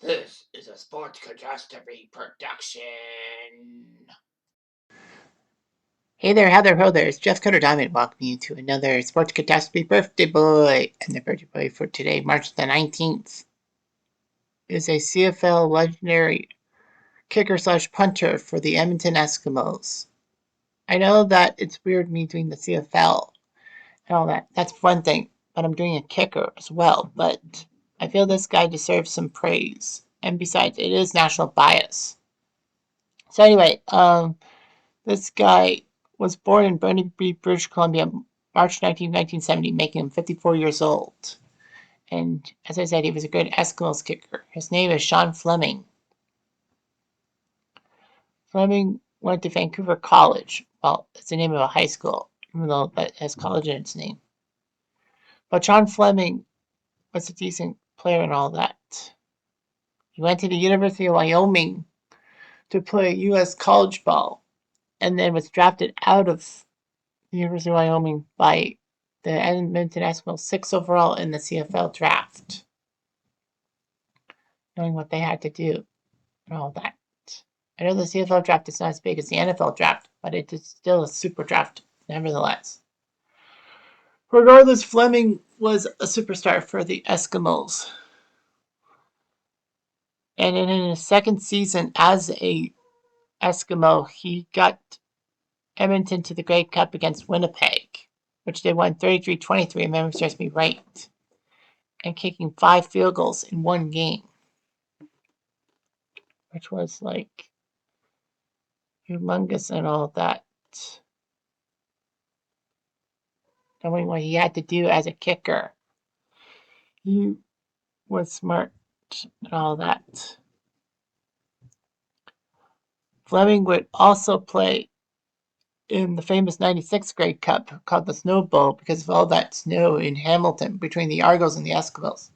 This is a Sports Catastrophe production. Hey there, how there, ho there. It's Jeff Cutter Diamond welcoming you to another Sports Catastrophe Birthday Boy. And the birthday boy for today, March the 19th, is a CFL legendary kicker slash punter for the Edmonton Eskimos. I know that it's weird me doing the CFL and all that. That's one thing, but I'm doing a kicker as well. But I feel this guy deserves some praise. And besides, it is national bias. So anyway, this guy was born in Burnaby, British Columbia, March 19, 1970, making him 54 years old. And as I said, he was a good Eskimos kicker. His name is Sean Fleming. Fleming went to Vancouver College. Well, it's the name of a high school, even though that has college in its name. But Sean Fleming was a decent player and all that. He went to the University of Wyoming to play U.S. college ball and then was drafted out of the University of Wyoming by the Edmonton Eskimos 6th overall in the CFL draft. Knowing what they had to do and all that. I know the CFL draft is not as big as the NFL draft, but it is still a super draft nevertheless. Regardless, Fleming was a superstar for the Eskimos. And in his second season as a Eskimo, he got Edmonton to the Grey Cup against Winnipeg, which they won 33-23, if memory serves me right, and kicking 5 field goals in one game, which was like humongous and all that. Knowing what he had to do as a kicker, he was smart and all that. Fleming would also play in the famous 96 Grey Cup called the Snow Bowl because of all that snow in Hamilton between the Argos and the Eskimos.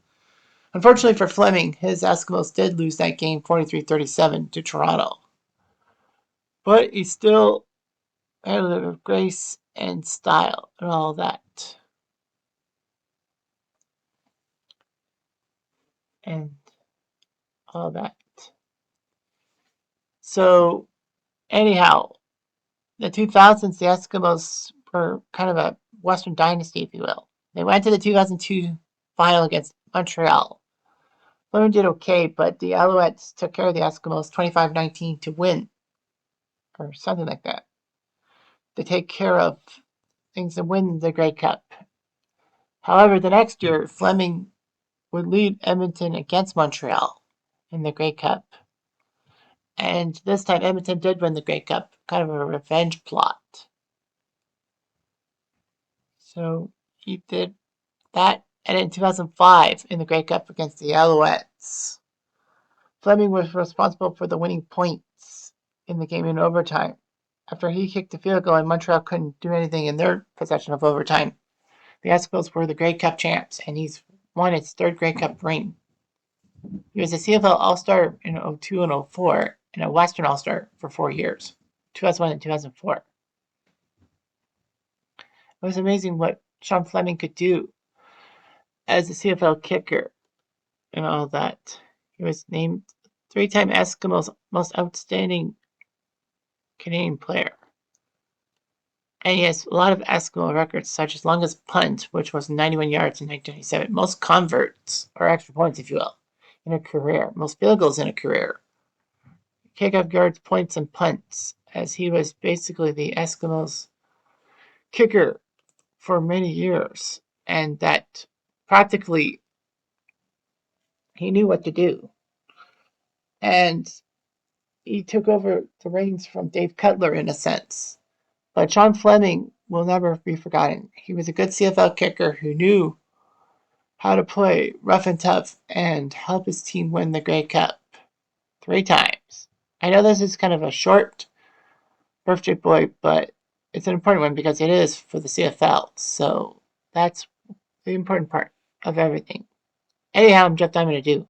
Unfortunately for Fleming, his Eskimos did lose that game 43-37 to Toronto. But he still had a little of grace and style and all that. And all that. So, anyhow, the 2000s, the Eskimos were kind of a Western dynasty, if you will. They went to the 2002 final against Montreal. Fleming did okay, but the Alouettes took care of the Eskimos 25-19 to win, or something like that. To take care of things and win the Grey Cup. However, the next year, Fleming would lead Edmonton against Montreal in the Grey Cup. And this time, Edmonton did win the Grey Cup, kind of a revenge plot. So he did that. And in 2005, in the Grey Cup against the Alouettes, Fleming was responsible for the winning points in the game in overtime. After he kicked the field goal and Montreal couldn't do anything in their possession of overtime, the Eskimos were the Grey Cup champs, and he's won his 3rd Grey Cup ring. He was a CFL All-Star in 2002 and 2004, and a Western All-Star for 4 years, 2001 and 2004. It was amazing what Sean Fleming could do as a CFL kicker and all that. He was named 3-time Eskimos most outstanding Canadian player. And he has a lot of Eskimo records, such as longest punt, which was 91 yards in 1997, most converts, or extra points, if you will, in a career, most field goals in a career, kickoff yards, points, and punts, as he was basically the Eskimos' kicker for many years, and that practically he knew what to do. And he took over the reins from Dave Cutler in a sense. But Sean Fleming will never be forgotten. He was a good CFL kicker who knew how to play rough and tough and help his team win the Grey Cup 3 times. I know this is kind of a short birthday boy, but it's an important one because it is for the CFL. So that's the important part of everything. Anyhow, I'm Jeff Diamond.